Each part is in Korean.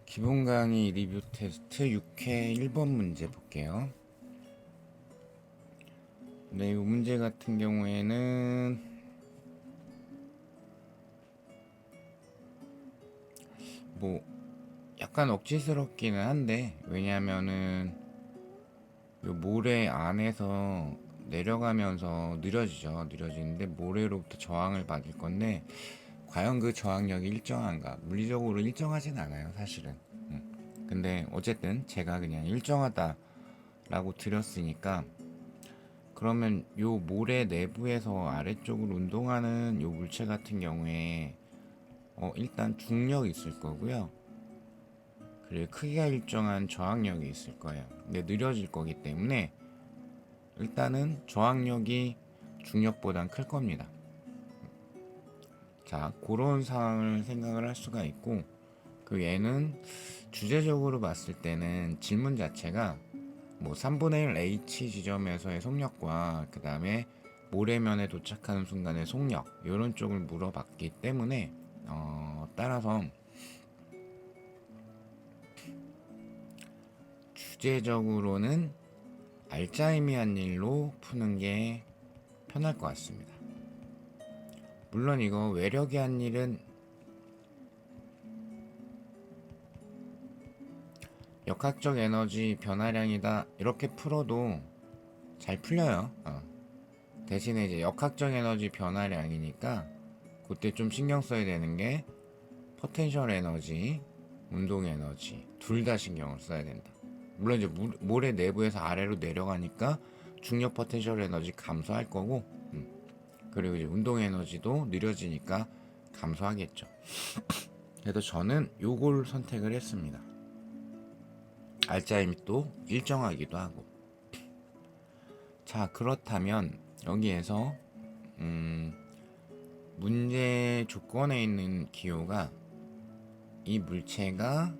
기본 강의 리뷰 테스트 6회 1번 문제 볼게요. 네, 이 문제 같은 경우에는 뭐 약간 억지스럽기는 한데, 왜냐면은 요 모래 안에서 내려가면서 느려지는데 모래로부터 저항을 받을 건데, 과연 그 저항력이 일정한가? 물리적으로 일정하진 않아요, 사실은. 근데 어쨌든 제가 그냥 일정하다라고 드렸으니까, 그러면 요 모래 내부에서 아래쪽으로 운동하는 요 물체 같은 경우에 일단 중력이 있을 거고요. 그리고 크기가 일정한 저항력이 있을 거예요. 근데 느려질 거기 때문에 일단은 저항력이 중력보단 클 겁니다. 자, 그런 상황을 생각을 할 수가 있고, 그 얘는 주제적으로 봤을 때는 질문 자체가 뭐 3분의 1 H 지점에서의 속력과 그 다음에 모래면에 도착하는 순간의 속력, 이런 쪽을 물어봤기 때문에 따라서 주제적으로는 알짜이미한 일로 푸는 게 편할 것 같습니다. 물론 이거 외력이 한 일은 역학적 에너지 변화량이다 이렇게 풀어도 잘 풀려요. 대신에 이제 역학적 에너지 변화량이니까 그때 좀 신경 써야 되는 게 포텐셜 에너지, 운동 에너지 둘 다 신경을 써야 된다. 물론 이제 모래 내부에서 아래로 내려가니까 중력 포텐셜 에너지 감소할 거고, 그리고 이제 운동 에너지도 느려지니까 감소하겠죠. 그래도 저는 요걸 선택을 했습니다. 알짜임도 일정하기도 하고. 자, 그렇다면 여기에서 문제 조건에 있는 기호가 이 물체가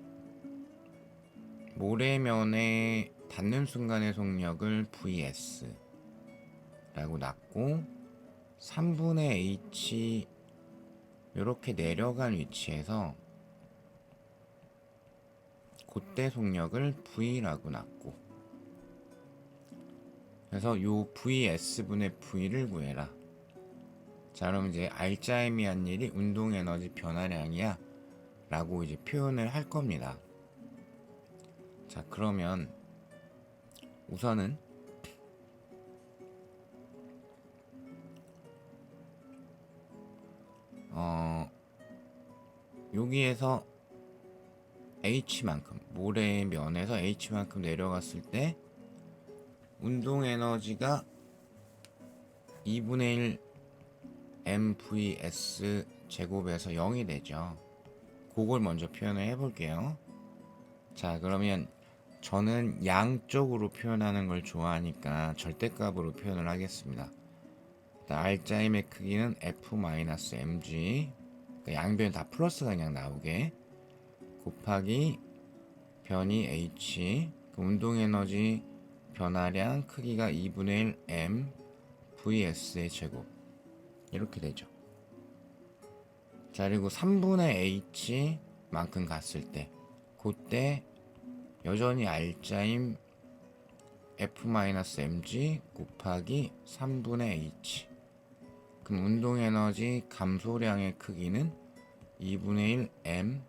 모래면에 닿는 순간의 속력을 VS 라고 놨고 3분의 H 이렇게 내려간 위치에서 그때 속력을 V라고 놨고, 그래서 요 VS분의 V를 구해라. 자, 그럼 이제 알짜이미한 일이 운동 에너지 변화량이야 라고 이제 표현을 할 겁니다. 자, 그러면 우선은 여기에서 H만큼, 모래의 면에서 H만큼 내려갔을 때 운동 에너지가 2분의 1 MVS 제곱에서 0이 되죠. 그걸 먼저 표현을 해볼게요. 자, 그러면 저는 양쪽으로 표현하는 걸 좋아하니까 절대값으로 표현을 하겠습니다. R자임의 크기는 F-mg, 그러니까 양변 다 플러스가 그냥 나오게, 곱하기 변이 H, 그 운동에너지 변화량 크기가 2분의 1 M VS의 제곱, 이렇게 되죠. 자, 그리고 3분의 H 만큼 갔을 때 그때 여전히 R자임 F-mg 곱하기 3분의 H, 그럼 운동에너지 감소량의 크기는 2분의 1 M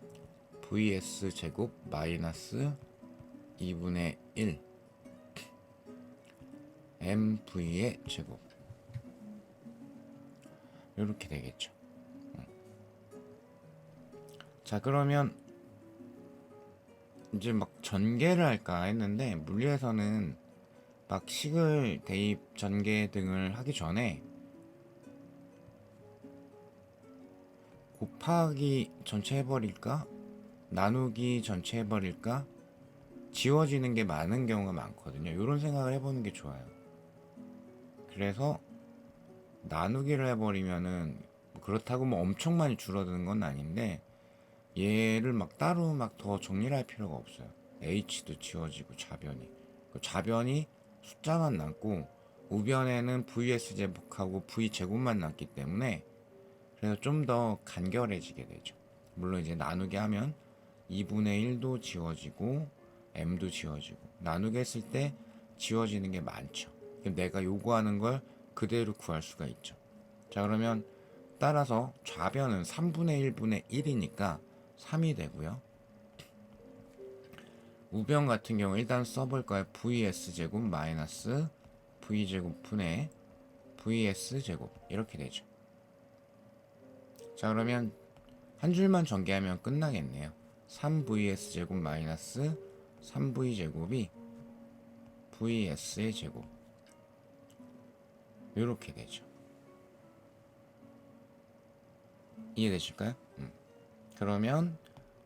VS 제곱 마이너스 2분의 1 MV의 제곱, 이렇게 되겠죠. 자, 그러면 이제 막 전개를 할까 했는데, 물리에서는 막 식을 대입 전개 등을 하기 전에 곱하기 전체 해버릴까? 나누기 전체 해버릴까? 지워지는 게 많은 경우가 많거든요. 이런 생각을 해보는 게 좋아요. 그래서 나누기를 해버리면은, 그렇다고 뭐 엄청 많이 줄어드는 건 아닌데, 얘를 막 따로 막 더 정리를 할 필요가 없어요. H도 지워지고 좌변이. 그 좌변이 숫자만 남고 우변에는 vs 제곱하고 v 제곱만 남기 때문에 그래서 좀 더 간결해지게 되죠. 물론 이제 나누게 하면 2분의 1도 지워지고 m도 지워지고 나누게 했을 때 지워지는 게 많죠. 그럼 내가 요구하는 걸 그대로 구할 수가 있죠. 자, 그러면 따라서 좌변은 3분의 1분의 1이니까 3이 되고요. 우변 같은 경우 일단 써볼까요? vs제곱 마이너스 v제곱 분의 vs제곱 이렇게 되죠. 자, 그러면 한 줄만 전개하면 끝나겠네요. 3vs제곱 마이너스 3v제곱이 vs의 제곱 이렇게 되죠. 이해되실까요? 그러면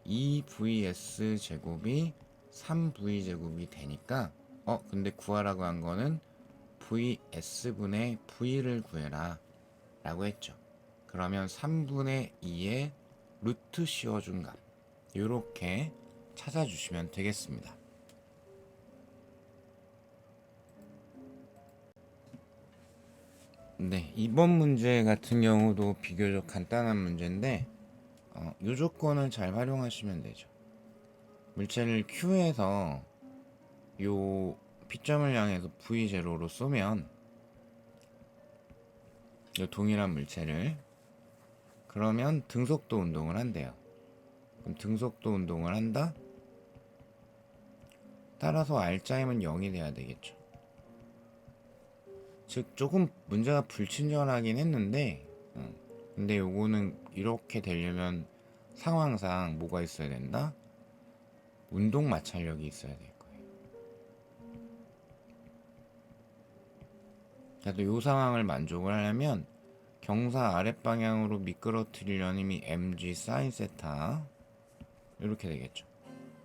2vs 제곱이 3v 제곱이 되니까 근데 구하라고 한 거는 vs분의 v를 구해라 라고 했죠. 그러면 3분의 2의 루트 씌워준 값 이렇게 찾아주시면 되겠습니다. 네, 이번 문제 같은 경우도 비교적 간단한 문제인데 이 조건을 잘 활용하시면 되죠. 물체를 Q에서 요 P점을 향해서 V0로 쏘면 요 동일한 물체를 그러면 등속도 운동을 한대요. 그럼 등속도 운동을 한다? 따라서 R자임은 0이 돼야 되겠죠. 즉 조금 문제가 불친절하긴 했는데 근데 요거는 이렇게 되려면 상황상 뭐가 있어야 된다? 운동 마찰력이 있어야 될 거예요. 그래도 요 상황을 만족을 하려면 경사 아랫방향으로 미끄러뜨리려는 힘이 mg sin 세타 이렇게 되겠죠.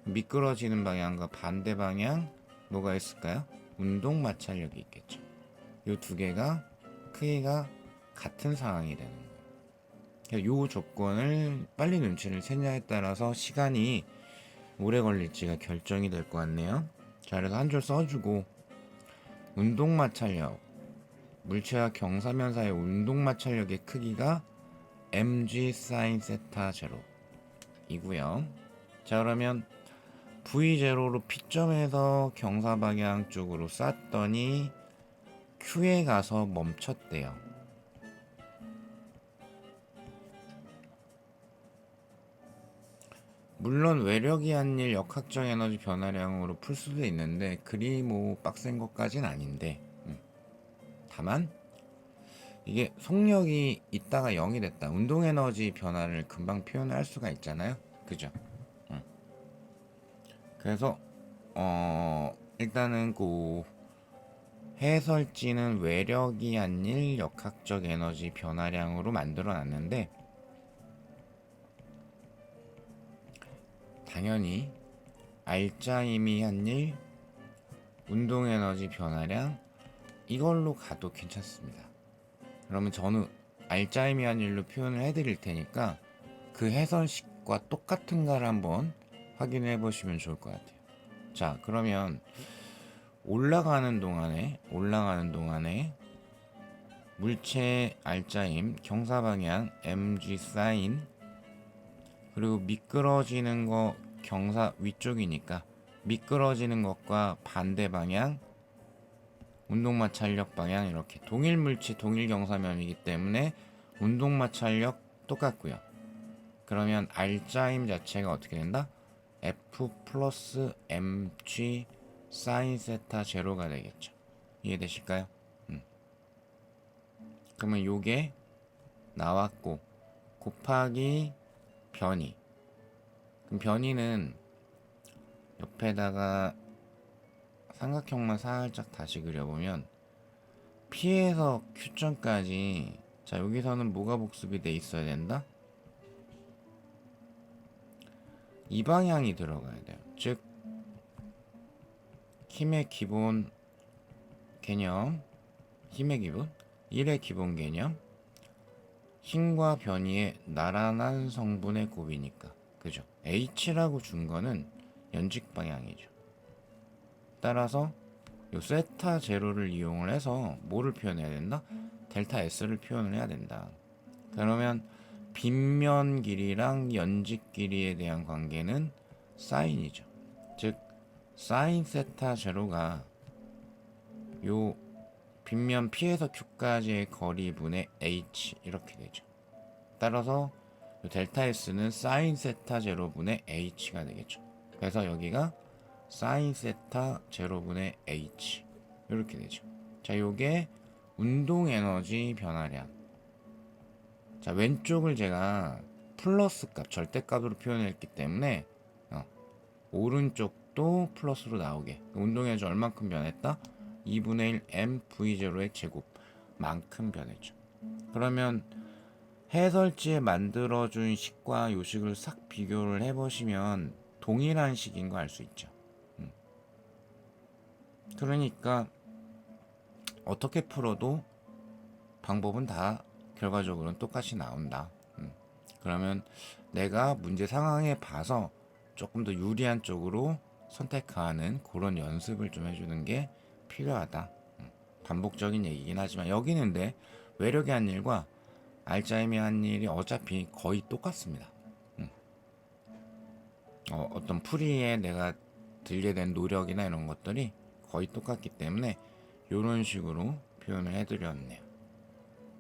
미끄러지는 방향과 반대 방향 뭐가 있을까요? 운동 마찰력이 있겠죠. 요 두 개가 크기가 같은 상황이 되는 거예요. 요 조건을 빨리 눈치를 챘냐에 따라서 시간이 오래 걸릴지가 결정이 될 것 같네요. 자, 그래서 한 줄 써주고 운동 마찰력 물체와 경사면 사이의 운동 마찰력의 크기가 mg sin 세타 제로 이고요. 자, 그러면 v0로 P점에서 경사 방향 쪽으로 쐈더니 Q에 가서 멈췄대요. 물론 외력이 한 일 역학적 에너지 변화량으로 풀 수도 있는데 그리 뭐 빡센 것까진 아닌데 다만 이게 속력이 있다가 0이 됐다. 운동 에너지 변화를 금방 표현할 수가 있잖아요. 그죠? 그래서 일단은 그 해설지는 외력이 아닐 역학적 에너지 변화량으로 만들어 놨는데 당연히 알짜임이 한일 운동 에너지 변화량 이걸로 가도 괜찮습니다. 그러면 저는 알짜임이 한일로 표현을 해드릴 테니까 그 해설식과 똑같은가를 한번 확인해 보시면 좋을 것 같아요. 자, 그러면 올라가는 동안에 물체 알짜임 경사 방향 mg 사인 그리고 미끄러지는 거 경사 위쪽이니까 미끄러지는 것과 반대 방향 운동 마찰력 방향 이렇게 동일 물체 동일 경사면이기 때문에 운동 마찰력 똑같고요. 그러면 R자임 자체가 어떻게 된다? F 플러스 mg 사인 세타 제로가 되겠죠. 이해되실까요? 그러면 요게 나왔고 곱하기 변이. 그럼 변이는 옆에다가 삼각형만 살짝 다시 그려보면 P에서 Q점까지 자 여기서는 뭐가 복습이 돼 있어야 된다? 이 방향이 들어가야 돼요. 즉 힘의 기본 개념 힘의 기본 1의 기본 개념 힘과 변이의 나란한 성분의 곱이니까 그죠? H라고 준 거는 연직 방향이죠. 따라서 요 세타 제로를 이용을 해서 뭐를 표현해야 된다? 델타 S를 표현을 해야 된다. 그러면 빗면 길이랑 연직 길이에 대한 관계는 사인이죠. 즉 사인 세타 제로가 요 빗면 P에서 Q까지의 거리분의 H 이렇게 되죠. 따라서 델타 S는 사인 세타 제로분의 H가 되겠죠. 그래서 여기가 사인 세타 제로분의 H 이렇게 되죠. 자, 요게 운동 에너지 변화량. 자, 왼쪽을 제가 플러스 값, 절대값으로 표현했기 때문에 오른쪽도 플러스로 나오게. 운동 에너지 얼만큼 변했다? 2분의 1 m v0의 제곱만큼 변했죠. 그러면 해설지에 만들어준 식과 요식을 싹 비교를 해보시면 동일한 식인 거 알 수 있죠. 그러니까 어떻게 풀어도 방법은 다 결과적으로는 똑같이 나온다. 그러면 내가 문제 상황에 봐서 조금 더 유리한 쪽으로 선택하는 그런 연습을 좀 해주는 게 필요하다. 반복적인 얘기긴 하지만 여기는 근데 외력의 한 일과 알짜임이 한 일이 어차피 거의 똑같습니다. 어떤 풀이에 내가 들게 된 노력이나 이런 것들이 거의 똑같기 때문에 이런 식으로 표현을 해드렸네요.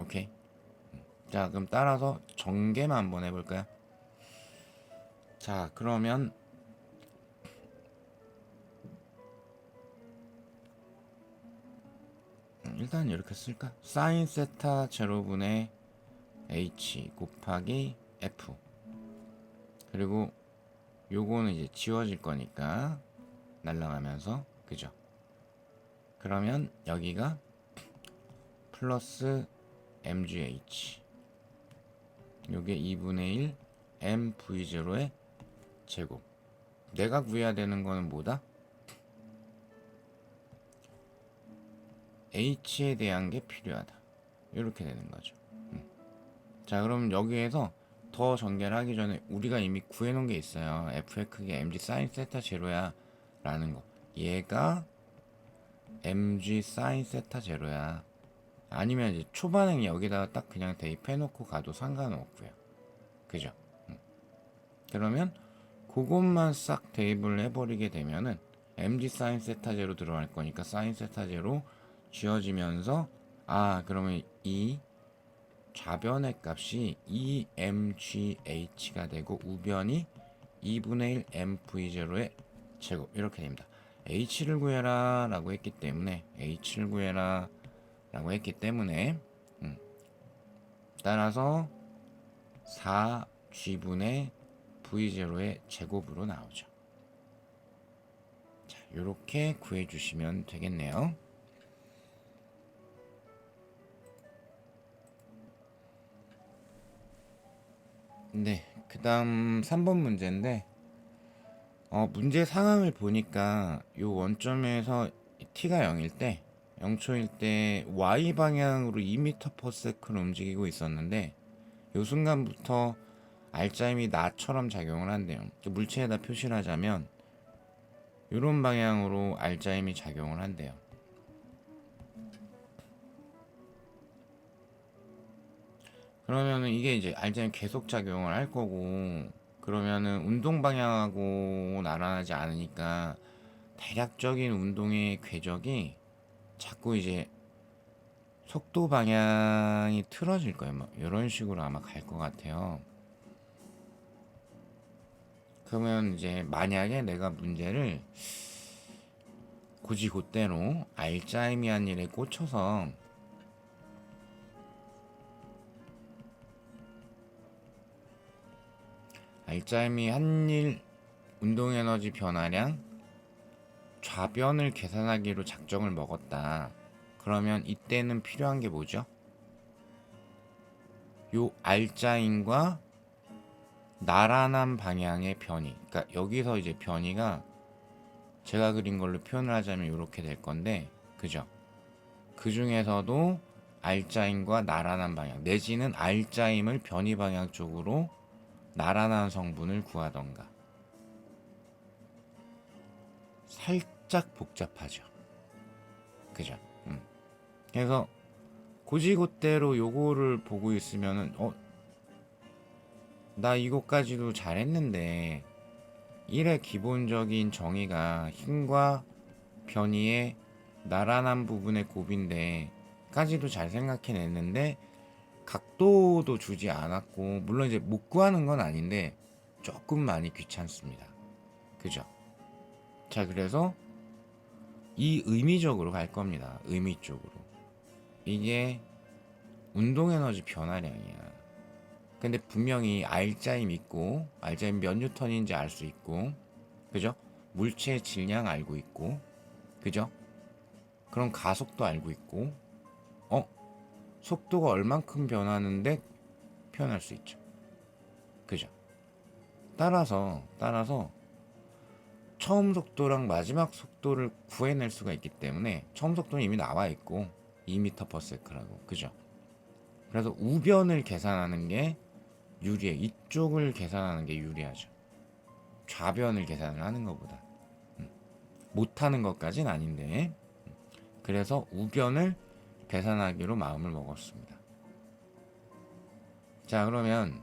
오케이. 자, 그럼 따라서 전개만 한번 해볼까요? 자, 그러면 일단 이렇게 쓸까? 사인 세타 제로분의 h 곱하기 f. 그리고 요거는 이제 지워질 거니까 날라가면서, 그죠? 그러면 여기가 플러스 mgh, 요게 2분의 1 mv0의 제곱. 내가 구해야 되는 거는 뭐다? h에 대한 게 필요하다. 이렇게 되는 거죠. 자, 그럼 여기에서 더 전개를 하기 전에 우리가 이미 구해놓은 게 있어요. f의 크기 mg sin 세타 제로야 라는 거. 얘가 mg sin 세타 제로야. 아니면 이제 초반에 여기다가 딱 그냥 대입해놓고 가도 상관없고요. 그죠? 그러면 그것만 싹 대입을 해버리게 되면은 mg sin 세타 제로 들어갈 거니까 sin 세타 제로 지워지면서, 그러면 이 좌변의 값이 2mgh가 되고 우변이 2분의 1 mv0의 제곱 이렇게 됩니다. h를 구해라 라고 했기 때문에 따라서 4g분의 v0의 제곱으로 나오죠. 자, 요렇게 구해주시면 되겠네요. 네, 그 다음 3번 문제인데, 문제 상황을 보니까 요 원점에서 t가 0일 때, 0초일 때 y 방향으로 2m/s를 움직이고 있었는데, 요 순간부터 알짜임이 나처럼 작용을 한대요. 물체에다 표시를 하자면 요런 방향으로 알짜임이 작용을 한대요. 그러면은 이게 이제 알짜임 계속 작용을 할 거고, 그러면은 운동 방향하고 나란하지 않으니까 대략적인 운동의 궤적이 자꾸 이제 속도 방향이 틀어질 거예요. 뭐 이런 식으로 아마 갈 것 같아요. 그러면 이제 만약에 내가 문제를 굳이 그대로 알짜임이 한 일에 꽂혀서 알짜임이 한 일 운동 에너지 변화량 좌변을 계산하기로 작정을 먹었다. 그러면 이때는 필요한 게 뭐죠? 요 알짜임과 나란한 방향의 변이. 그러니까 여기서 이제 변이가 제가 그린 걸로 표현을 하자면 이렇게 될 건데, 그죠? 그 중에서도 알짜임과 나란한 방향, 내지는 알짜임을 변이 방향 쪽으로 나란한 성분을 구하던가. 살짝 복잡하죠. 그죠? 그래서 고지고대로 요거를 보고 있으면은 나 이거까지도 잘했는데 1의 기본적인 정의가 힘과 변이의 나란한 부분의 곱인데 까지도 잘 생각해냈는데 각도도 주지 않았고, 물론 이제 못 구하는 건 아닌데 조금 많이 귀찮습니다. 그죠? 자, 그래서 이 의미적으로 갈 겁니다. 의미 쪽으로. 이게 운동에너지 변화량이야. 근데 분명히 R자임 있고, R자임 몇 뉴턴인지 알 수 있고, 그죠? 물체의 질량 알고 있고, 그죠? 그럼 가속도 알고 있고, 속도가 얼만큼 변하는데 표현할 수 있죠. 그죠? 따라서 처음 속도랑 마지막 속도를 구해낼 수가 있기 때문에, 처음 속도는 이미 나와 있고 2m/s라고. 그죠? 그래서 우변을 계산하는 게 유리해. 이쪽을 계산하는 게 유리하죠. 좌변을 계산을 하는 것보다. 못하는 것까진 아닌데, 그래서 우변을 계산하기로 마음을 먹었습니다. 자, 그러면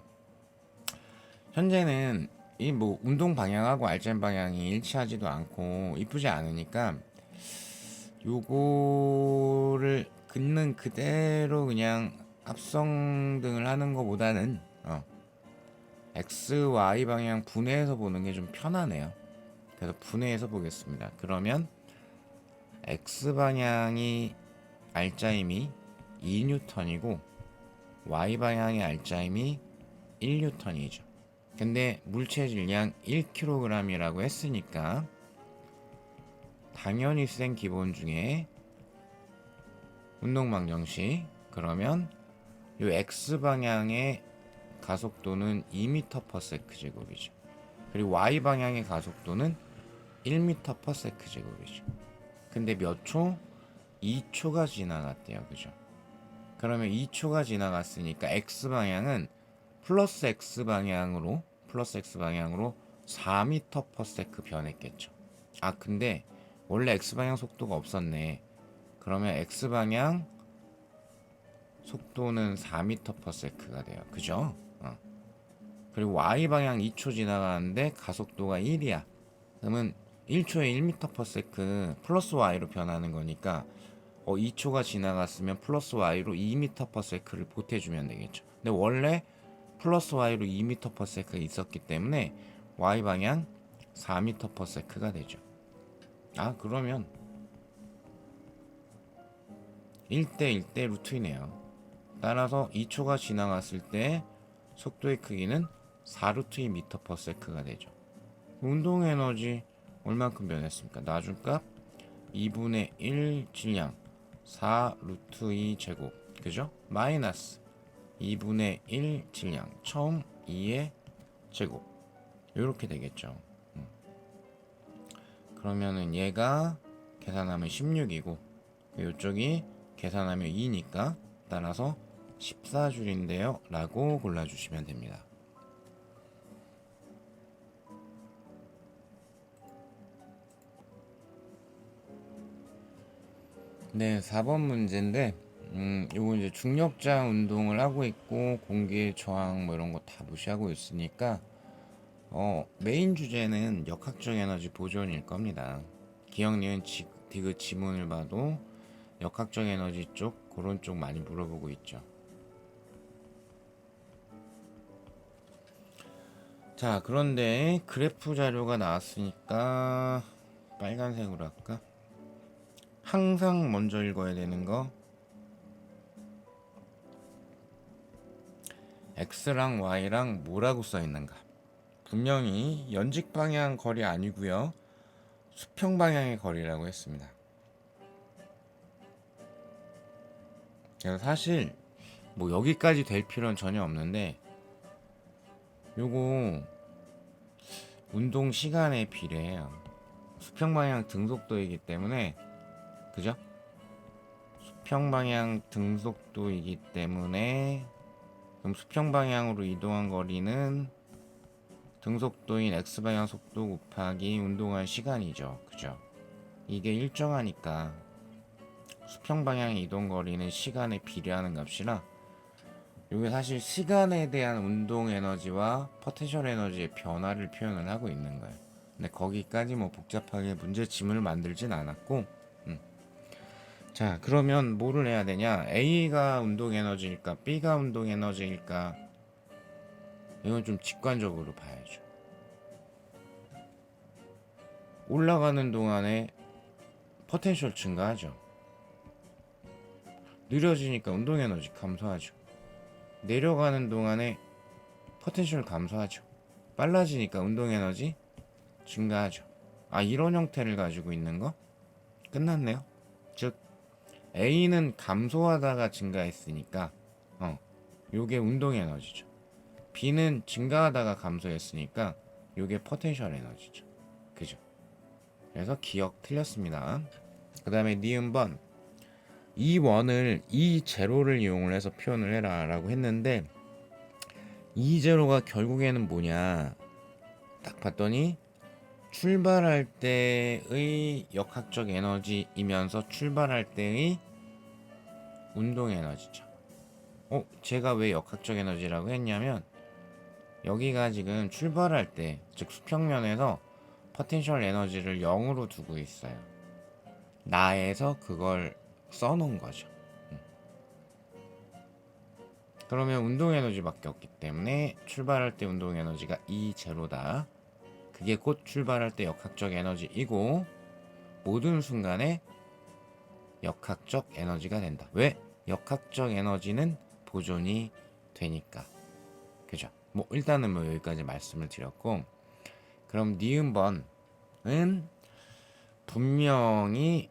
현재는 이 뭐 운동 방향하고 알젠 방향이 일치하지도 않고 이쁘지 않으니까 요거를 긋는 그대로 그냥 합성등을 하는 것보다는 x, y 방향 분해해서 보는 게 좀 편하네요. 그래서 분해해서 보겠습니다. 그러면 x 방향이 알짜임이 2뉴턴이고 y 방향의 알짜임이 1뉴턴이죠. 근데 물체 질량 1kg이라고 했으니까 당연히 수행 기본 중에 운동 방정식, 그러면 요 x 방향의 가속도는 2m/s 제곱이죠. 그리고 y 방향의 가속도는 1m/s 제곱이죠. 근데 몇 초? 2초가 지나갔대요. 그죠? 그러면 2초가 지나갔으니까 x 방향은 플러스 x 방향으로 4m/s 변했겠죠. 근데 원래 x 방향 속도가 없었네. 그러면 x 방향 속도는 4m/s가 돼요. 그죠? 그리고 y 방향 2초 지나가는데 가속도가 1이야. 그러면 1초에 1m/s 플러스 y로 변하는 거니까 2초가 지나갔으면 플러스 y로 2m/s를 보태주면 되겠죠. 근데 원래 플러스 y로 2m/s가 있었기 때문에 y 방향 4m/s가 되죠. 그러면 1대 1대 루트이네요. 따라서 2초가 지나갔을 때 속도의 크기는 4루트 2m/s가 되죠. 운동 에너지 얼만큼 변했습니까? 나중값 2분의 1 질량 4루트 2 제곱, 그죠? 마이너스 2분의 1 질량 처음 2의 제곱, 이렇게 되겠죠. 그러면은 얘가 계산하면 16이고 이쪽이 계산하면 2니까 따라서 14줄인데요 라고 골라주시면 됩니다. 네, 4번 문제인데 요거 이제 중력자 운동을 하고 있고 공기의 저항 뭐 이런 거 다 무시하고 있으니까 메인 주제는 역학적 에너지 보존일 겁니다. 기억니은 디귿 지문을 봐도 역학적 에너지 쪽, 그런 쪽 많이 물어보고 있죠. 자, 그런데 그래프 자료가 나왔으니까 빨간색으로 할까? 항상 먼저 읽어야 되는 거, X랑 Y랑 뭐라고 써 있는가. 분명히 연직 방향 거리 아니고요, 수평 방향의 거리라고 했습니다. 그래서 사실 뭐 여기까지 될 필요는 전혀 없는데, 요거 운동 시간에 비례해요. 수평 방향 등속도이기 때문에, 그죠? 수평 방향 등속도이기 때문에, 그럼 수평 방향으로 이동한 거리는 등속도인 x방향 속도 곱하기 운동한 시간이죠. 그죠? 이게 일정하니까 수평 방향의 이동 거리는 시간에 비례하는 값이라 이게 사실 시간에 대한 운동 에너지와 포텐셜 에너지의 변화를 표현을 하고 있는 거예요. 근데 거기까지 뭐 복잡하게 문제 지문을 만들진 않았고, 자 그러면 뭐를 해야 되냐? A가 운동 에너지일까, B가 운동 에너지일까? 이건 좀 직관적으로 봐야죠. 올라가는 동안에 포텐셜 증가하죠. 느려지니까 운동 에너지 감소하죠. 내려가는 동안에 포텐셜 감소하죠. 빨라지니까 운동 에너지 증가하죠. 아, 이런 형태를 가지고 있는 거 끝났네요. 즉 A는 감소하다가 증가했으니까 요게 운동 에너지죠. B는 증가하다가 감소했으니까 요게 포텐셜 에너지죠. 그죠? 그래서 기억 틀렸습니다. 그 다음에 니은번 E1을 E0를 이용을 해서 표현을 해라 라고 했는데 E0가 결국에는 뭐냐, 딱 봤더니 출발할 때의 역학적 에너지이면서 출발할 때의 운동 에너지죠. 제가 왜 역학적 에너지라고 했냐면 여기가 지금 출발할 때, 즉 수평면에서 포텐셜 에너지를 0으로 두고 있어요. 나에서 그걸 써놓은 거죠. 그러면 운동 에너지밖에 없기 때문에 출발할 때 운동 에너지가 E0다. 그게 곧 출발할 때 역학적 에너지이고 모든 순간에 역학적 에너지가 된다. 왜? 역학적 에너지는 보존이 되니까. 그죠? 뭐 일단은 뭐 여기까지 말씀을 드렸고, 그럼 니은번은 분명히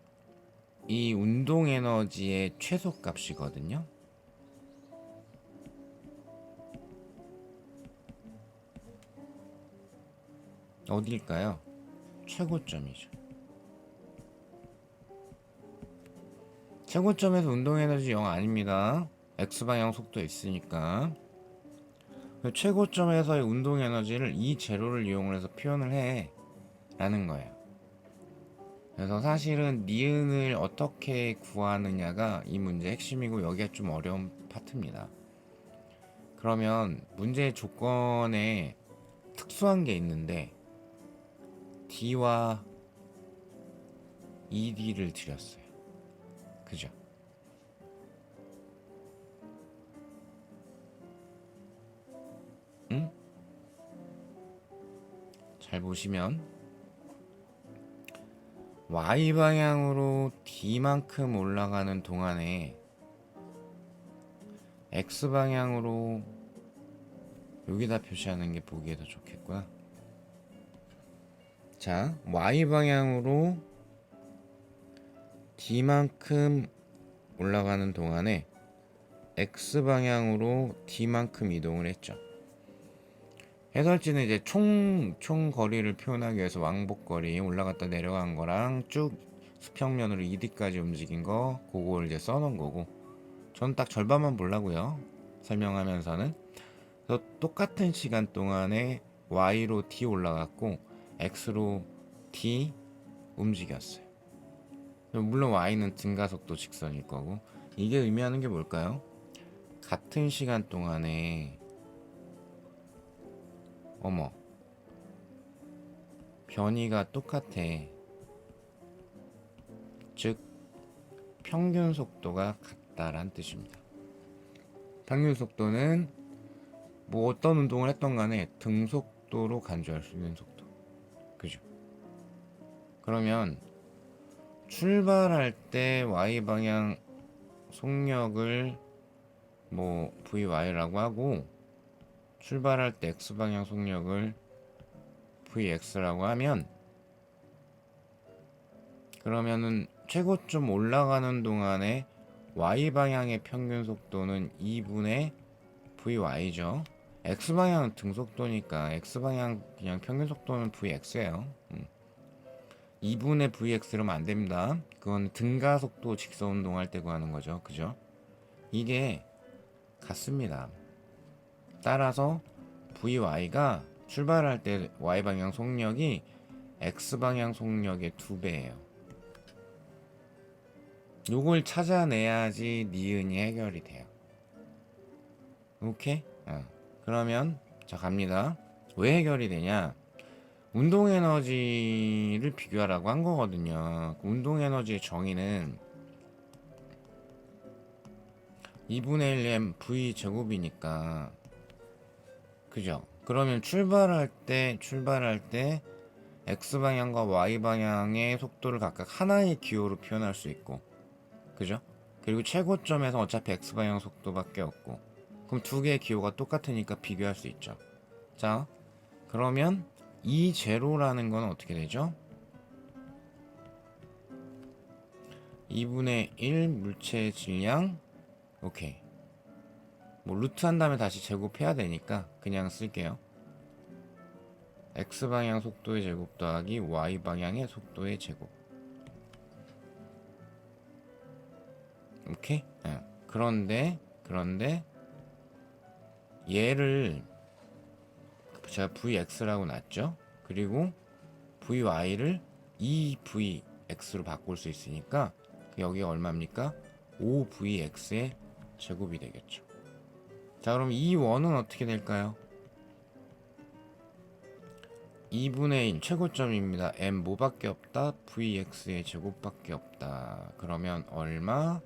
이 운동 에너지의 최소값이거든요. 어디일까요? 최고점이죠. 최고점에서 운동 에너지 0 아닙니다. X방향 속도 있으니까. 최고점에서의 운동 에너지를 이 제로를 이용을 해서 표현을 해 라는 거예요. 그래서 사실은 니은을 어떻게 구하느냐가 이 문제의 핵심이고 여기가 좀 어려운 파트입니다. 그러면 문제의 조건에 특수한 게 있는데 D와 ED를 드렸어요. 그죠? 응? 잘 보시면 Y방향으로 D만큼 올라가는 동안에 X방향으로 여기다 표시하는 게 보기에 더 좋겠구나. 자, Y방향으로 D만큼 올라가는 동안에 X방향으로 D만큼 이동을 했죠. 해설지는 이제 총 거리를 표현하기 위해서 왕복거리 올라갔다 내려간 거랑 쭉 수평면으로 2D까지 움직인 거 그걸 이제 써놓은 거고, 저는 딱 절반만 보려고요, 설명하면서는. 그래서 똑같은 시간 동안에 Y로 D 올라갔고 X로 D 움직였어요. 물론 Y는 증가속도 직선일 거고, 이게 의미하는 게 뭘까요? 같은 시간 동안에 변이가 똑같아. 즉 평균 속도가 같다란 뜻입니다. 평균 속도는 뭐 어떤 운동을 했던 간에 등속도로 간주할 수 있는 속도. 그죠? 그러면 출발할 때 Y방향 속력을 뭐 VY라고 하고 출발할 때 X방향 속력을 VX라고 하면, 그러면은 최고점 올라가는 동안에 Y방향의 평균 속도는 2분의 VY죠. X방향은 등속도니까 X방향 그냥 평균 속도는 VX예요. 2분의 VX라면 안 됩니다. 그건 등가속도 직선 운동할 때 구하는 거죠. 그죠? 이게 같습니다. 따라서 VY가 출발할 때 Y방향 속력이 X방향 속력의 2배예요. 요걸 찾아내야지 니은이 해결이 돼요. 오케이? 그러면 자 갑니다. 왜 해결이 되냐? 운동 에너지를 비교하라고 한 거거든요. 운동 에너지의 정의는 2분의 1m v 제곱이니까, 그죠? 그러면 출발할 때 x 방향과 y 방향의 속도를 각각 하나의 기호로 표현할 수 있고, 그죠? 그리고 최고점에서 어차피 x 방향 속도밖에 없고, 그럼 두 개의 기호가 똑같으니까 비교할 수 있죠. 자, 그러면 이 제로라는 건 어떻게 되죠? 2분의 1 물체의 질량. 오케이. 뭐 루트 한 다음에 다시 제곱해야 되니까 그냥 쓸게요. x방향 속도의 제곱 더하기 y방향의 속도의 제곱. 오케이? 그런데 얘를 제가 vx라고 놨죠. 그리고 vy를 2vx로 바꿀 수 있으니까 여기가 얼마입니까? 5vx의 제곱이 되겠죠. 자, 그럼 이 원은 어떻게 될까요? 2분의 1 최고점입니다. m 뭐밖에 없다? vx의 제곱밖에 없다. 그러면 얼마?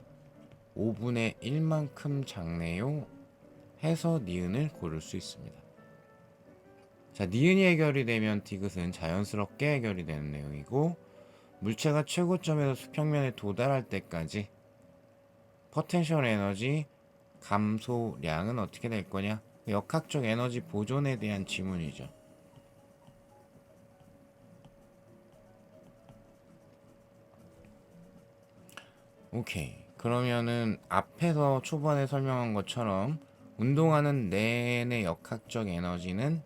5분의 1만큼 작네요. 해서 니은을 고를 수 있습니다. 자, 니은이 해결이 되면 디귿은 자연스럽게 해결이 되는 내용이고, 물체가 최고점에서 수평면에 도달할 때까지 포텐셜 에너지 감소량은 어떻게 될 거냐? 역학적 에너지 보존에 대한 지문이죠. 오케이. 그러면은 앞에서 초반에 설명한 것처럼 운동하는 내내 역학적 에너지는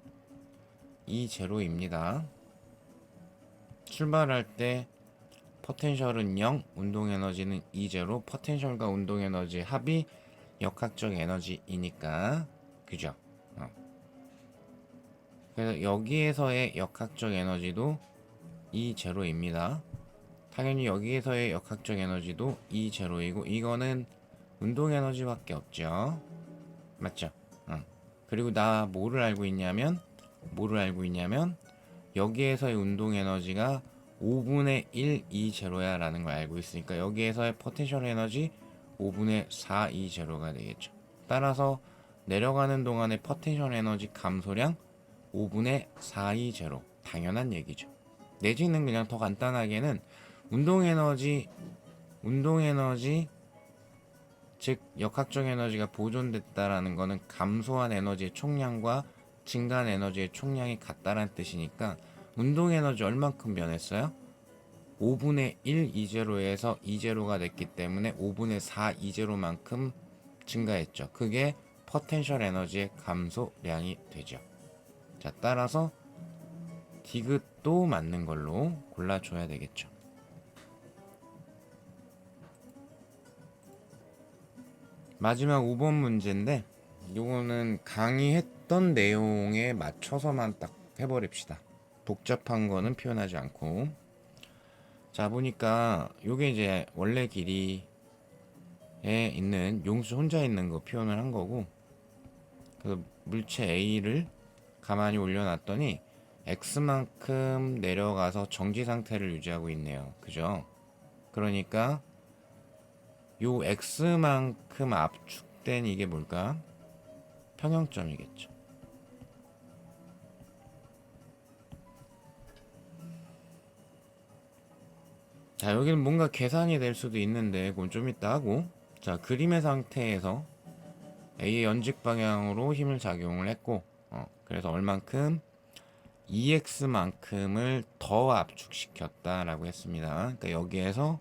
E 제로입니다. 출발할 때 포텐셜은 0, 운동 에너지는 E 제로, 포텐셜과 운동 에너지 합이 역학적 에너지이니까, 그죠? 그래서 여기에서의 역학적 에너지도 E 제로입니다. 당연히 여기에서의 역학적 에너지도 E 제로이고, 이거는 운동 에너지밖에 없죠. 맞죠? 그리고 나 뭐를 알고 있냐면 여기에서의 운동 에너지가 5분의 1 E 제로야 라는 걸 알고 있으니까 여기에서의 포텐셜 에너지 5분의 4 E 제로가 되겠죠. 따라서 내려가는 동안의 포텐셜 에너지 감소량 5분의 4 E 제로. 당연한 얘기죠. 내지는 그냥 더 간단하게는 운동 에너지 즉 역학적 에너지가 보존됐다라는 것은 감소한 에너지의 총량과 증가한 에너지의 총량이 같다라는 뜻이니까 운동 에너지 얼만큼 변했어요? 5분의 1 이제로에서 2제로가 됐기 때문에 5분의 4 이제로만큼 증가했죠. 그게 포텐셜 에너지의 감소량이 되죠. 자, 따라서 디귿도 맞는 걸로 골라줘야 되겠죠. 마지막 5번 문제인데 요거는 강의했던 내용에 맞춰서만 딱 해버립시다. 복잡한 거는 표현하지 않고. 자, 보니까 요게 이제 원래 길이에 있는 용수 혼자 있는 거 표현을 한 거고, 그래서 물체 A를 가만히 올려놨더니 X만큼 내려가서 정지 상태를 유지하고 있네요. 그죠? 그러니까 요 X만큼 압축된 이게 뭘까? 평형점이겠죠. 자, 여기는 뭔가 계산이 될 수도 있는데 그건 좀 이따 하고, 자, 그림의 상태에서 A의 연직 방향으로 힘을 작용을 했고, 그래서 얼만큼? EX만큼을 더 압축시켰다라고 했습니다. 그러니까 여기에서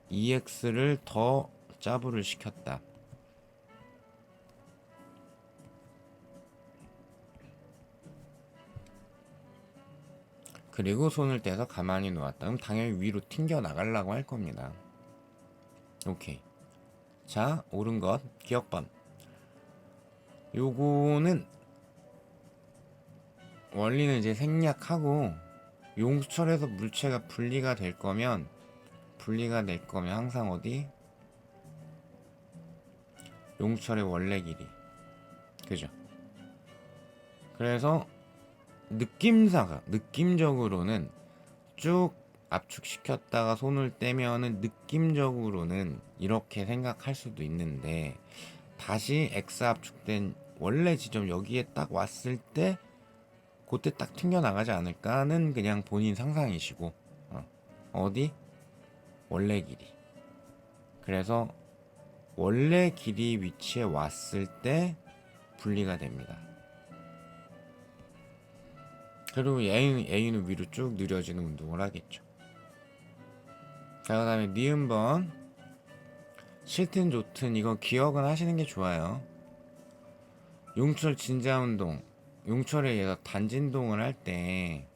EX를 더 짜부를 시켰다. 그리고 손을 떼서 가만히 놓았다. 그럼 당연히 위로 튕겨 나가려고 할 겁니다. 오케이. 자, 옳은 것 기억번. 요거는 원리는 이제 생략하고, 용수철에서 물체가 분리가 될 거면 분리가 될 거면 항상 어디? 용철의 원래 길이. 그죠? 그래서 느낌적으로는 쭉 압축시켰다가 손을 떼면은 느낌적으로는 이렇게 생각할 수도 있는데, 다시 X 압축된 원래 지점 여기에 딱 왔을 때 그때 딱 튕겨나가지 않을까는 그냥 본인 상상이시고, 어디? 원래 길이. 그래서 원래 길이 위치에 왔을 때 분리가 됩니다. 그리고 A는 위로 쭉 느려지는 운동을 하겠죠. 자, 그 다음에 니은번. 싫든 좋든 이거 기억은 하시는 게 좋아요. 용철 진자운동, 용철에 의해서 단진동을 할 때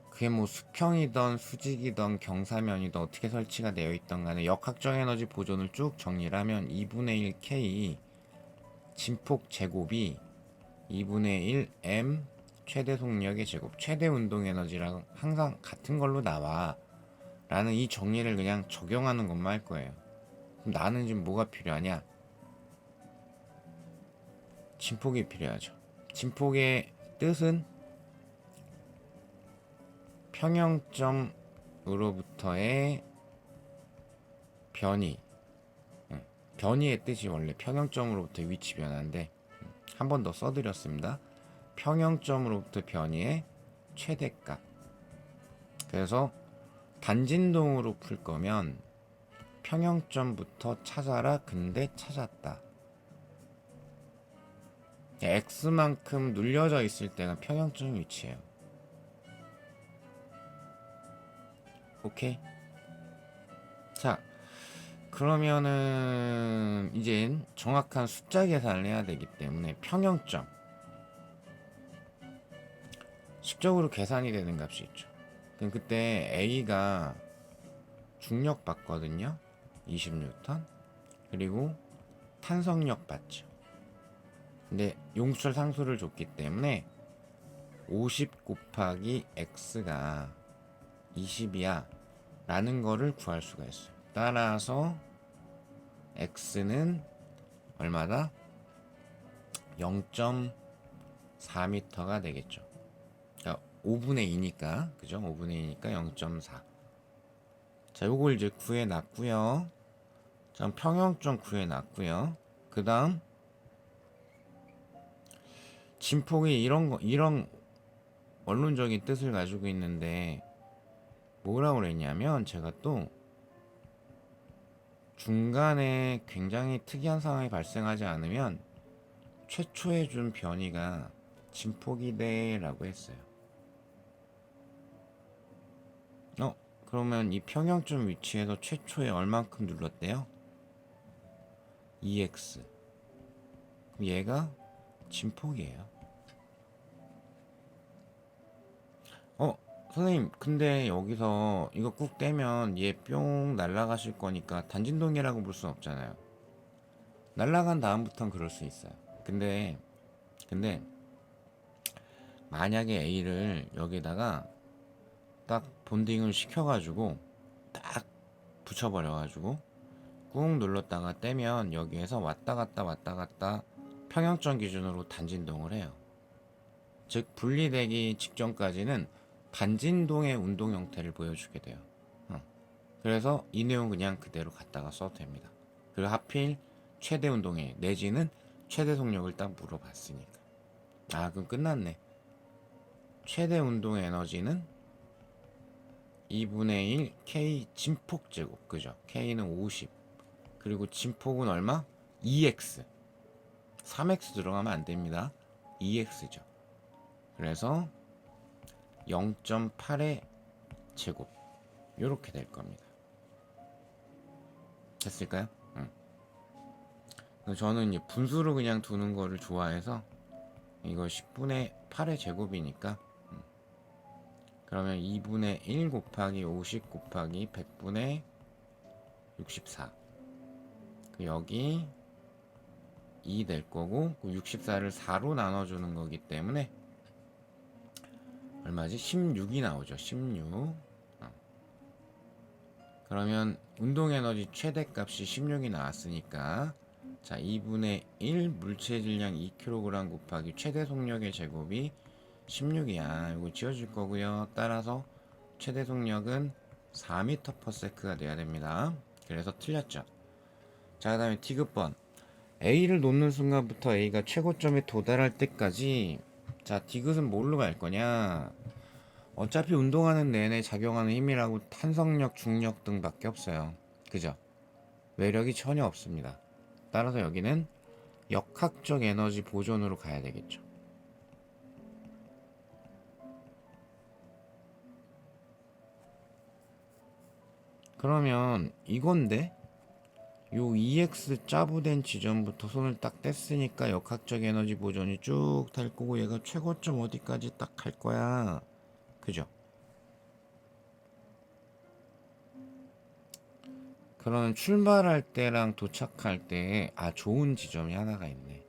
그게 뭐 수평이던 수직이던 경사면이던 어떻게 설치가 되어 있던 간에 역학적 에너지 보존을 쭉 정리를 하면 2분의 1 K 진폭 제곱이 2분의 1 M 최대 속력의 제곱, 최대 운동 에너지랑 항상 같은 걸로 나와 라는 이 정리를 그냥 적용하는 것만 할 거예요. 그럼 나는 지금 뭐가 필요하냐? 진폭이 필요하죠. 진폭의 뜻은 평형점으로부터의 변이. 변이의 뜻이 원래 평형점으로부터 위치 변화인데 한 번 더 써드렸습니다. 평형점으로부터 변이의 최대값. 그래서 단진동으로 풀 거면 평형점부터 찾아라. 근데 찾았다. X만큼 눌려져 있을 때가 평형점 위치예요. 오케이? 자, 그러면은 이젠 정확한 숫자 계산을 해야 되기 때문에 평형점 식적으로 계산이 되는 값이 있죠. 그럼 그때 A가 중력 받거든요. 20N. 그리고 탄성력 받죠. 근데 용철 상수를 줬기 때문에 50 곱하기 X가 20이야 라는 거를 구할 수가 있어요. 따라서 X는 얼마다? 0.4m가 되겠죠. 그러니까 5분의 2니까, 그죠? 5분의 2니까 0.4. 자, 요걸 이제 구해놨고요. 자, 평형점 구해놨고요. 그 다음 진폭이 이런 원론적인 뜻을 가지고 있는데 뭐라고 그랬냐면, 제가 또 중간에 굉장히 특이한 상황이 발생하지 않으면 최초에 준 변이가 진폭이 라고 했어요. 그러면 이 평형점 위치에서 최초에 얼만큼 눌렀대요? 2x. 그럼 얘가 진폭이에요. 선생님, 근데 여기서 이거 꾹 떼면 얘 뿅 날아가실 거니까 단진동이라고 볼 순 없잖아요. 날아간 다음부터는 그럴 수 있어요. 근데 만약에 A를 여기다가 딱 본딩을 시켜가지고 딱 붙여버려가지고 꾹 눌렀다가 떼면 여기에서 왔다 갔다 평형점 기준으로 단진동을 해요. 즉 분리되기 직전까지는 단진동의 운동 형태를 보여주게 돼요. 그래서 이 내용 그냥 그대로 갖다가 써도 됩니다. 그리고 하필 최대 운동에 내지는 최대 속력을 딱 물어봤으니까. 그럼 끝났네. 최대 운동 에너지는 2분의 1 K 진폭 제곱. 그죠? K는 50. 그리고 진폭은 얼마? 2x. 3x 들어가면 안 됩니다. 2x죠. 그래서 0.8의 제곱. 요렇게 될 겁니다. 됐을까요? 저는 이제 분수로 그냥 두는 거를 좋아해서 이거 10분의 8의 제곱이니까 그러면 2분의 1 곱하기 50 곱하기 100분의 64. 여기 2 될 거고 64를 4로 나눠주는 거기 때문에 얼마지? 16이 나오죠. 16. 그러면 운동에너지 최대값이 16이 나왔으니까 자 2분의 1 물체 질량 2kg 곱하기 최대 속력의 제곱이 16이야. 이거 지워줄 거고요. 따라서 최대 속력은 4m/s가 돼야 됩니다. 그래서 틀렸죠. 자, 그 다음에 T급번. A를 놓는 순간부터 A가 최고점에 도달할 때까지 자, D급은 뭘로 갈 거냐? 어차피 운동하는 내내 작용하는 힘이라고 탄성력, 중력 등밖에 없어요. 그죠? 외력이 전혀 없습니다. 따라서 여기는 역학적 에너지 보존으로 가야 되겠죠. 그러면 이건데 요 EX 짜부된 지점부터 손을 딱 뗐으니까 역학적 에너지 보존이 쭉 될 거고 얘가 최고점 어디까지 딱 갈 거야. 그죠? 그러면 출발할 때랑 도착할 때 좋은 지점이 하나가 있네.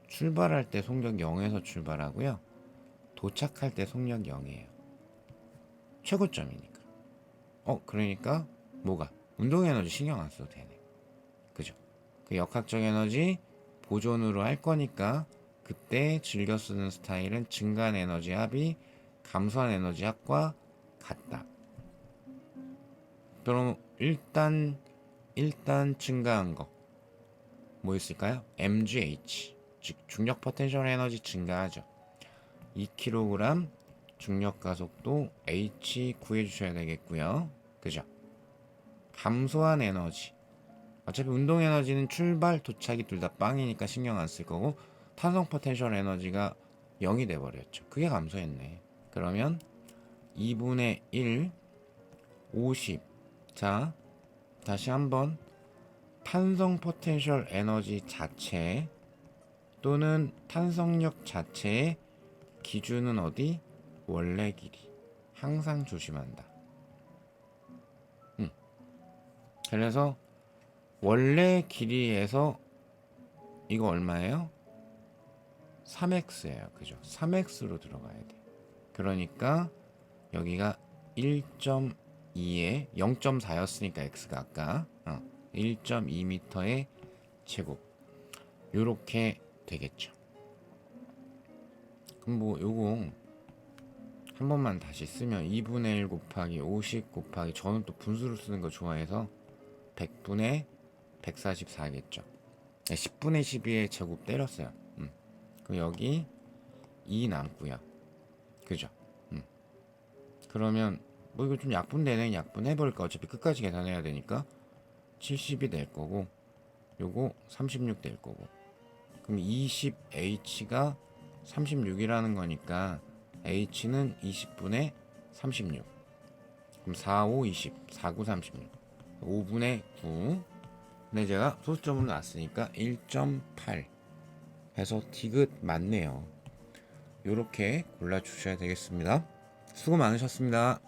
출발할 때 속력 0에서 출발하고요. 도착할 때 속력 0이에요. 최고점이니까. 그러니까 뭐가? 운동 에너지 신경 안 써도 되네. 그죠? 그 역학적 에너지 보존으로 할 거니까 그때 즐겨 쓰는 스타일은 증가한 에너지 합이 감소한 에너지 합과 같다. 그럼 일단 증가한 거 뭐 있을까요? MGH 즉 중력 포텐셜 에너지 증가하죠. 2kg 중력 가속도 H 구해 주셔야 되겠고요. 그죠? 감소한 에너지 어차피 운동 에너지는 출발 도착이 둘 다 빵이니까 신경 안 쓸 거고 탄성 포텐셜 에너지가 0이 돼 버렸죠. 그게 감소했네. 그러면 2분의 1 50. 자, 다시 한번 탄성 포텐셜 에너지 자체 또는 탄성력 자체의 기준은 어디? 원래 길이. 항상 조심한다. 그래서 원래 길이에서 이거 얼마예요? 3x예요. 그죠? 3x로 들어가야 돼. 그러니까 여기가 1.2에 0.4였으니까 x가 아까 1.2m의 제곱 요렇게 되겠죠. 그럼 뭐 요거 한 번만 다시 쓰면 2분의 1 곱하기 50 곱하기 저는 또 분수를 쓰는 거 좋아해서 100분의 144겠죠. 10분의 12의 제곱 때렸어요. 그럼 여기 2 남고요. 그죠? 그러면 뭐 이거 좀 약분되네. 약분해버릴까? 어차피 끝까지 계산해야 되니까 70이 될 거고 요거 36 될 거고 그럼 20H가 36이라는 거니까 H는 20분의 36 그럼 4, 5, 20 4, 9, 36 5분의 9 근데 제가 소수점으로 놨으니까 1.8 해서 D급 맞네요. 요렇게 골라주셔야 되겠습니다. 수고 많으셨습니다.